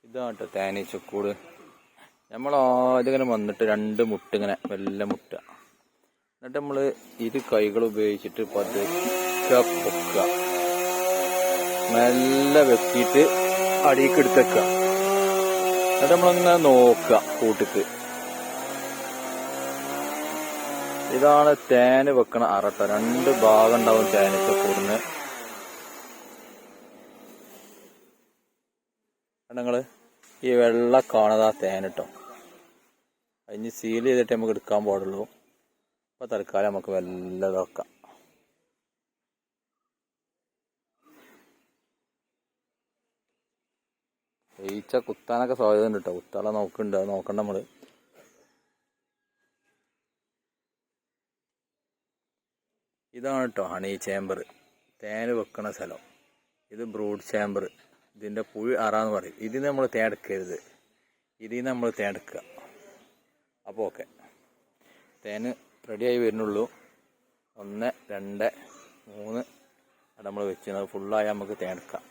ഇതാണ് കേട്ടോ തേനീച്ചക്കൂട്. നമ്മൾ ആദ്യം ഇങ്ങനെ വന്നിട്ട് 2 മുട്ട ഇങ്ങനെ വെല്ല മുട്ട, എന്നിട്ട് നമ്മൾ ഇരു കൈകൾ ഉപയോഗിച്ചിട്ട് പതുക്കെ പൊക്കുക, മെല്ലെ വെക്കിയിട്ട് അടിയിലേക്ക് എടുത്തേക്കുക. എന്നിട്ട് നമ്മളിങ്ങനെ നോക്കുക കൂട്ടിക്ക്. ഇതാണ് തേന് വെക്കണ അറട്ട. 2 ഭാഗം ഉണ്ടാവും തേനീച്ചക്കൂടിന്. നിങ്ങള് ഈ വെള്ള കാണുന്നത് ആ തേനിട്ടോ, അതിന് സീൽ ചെയ്തിട്ട് നമുക്ക് എടുക്കാൻ പാടുള്ളൂ. അപ്പൊ തൽക്കാലം നമുക്ക് വല്ല വെക്കാം. ഈച്ച കുത്താനൊക്കെ സാധ്യത ഉണ്ട് കേട്ടോ. കുത്താളെ നോക്കണ്ട, നോക്കണ്ട നമ്മള്. ഇതാണ് കേട്ടോ ഹണി ചേമ്പർ, തേന് വെക്കണ സ്ഥലം. ഇത് ബ്രൂഡ് ചേമ്പർ. ഇതിന്റെ പുഴി അറാന്ന് പറയും. ഇതിന് നമ്മൾ തേനെടുക്കരുത്, ഇതിൽ നമ്മൾ തേനെടുക്കുക. അപ്പോൾ ഓക്കെ, തേന് റെഡിയായി വരുന്നുള്ളൂ. 1 2 3 നമ്മൾ വെച്ച് ഫുള്ളായി നമുക്ക് തേനെടുക്കാം.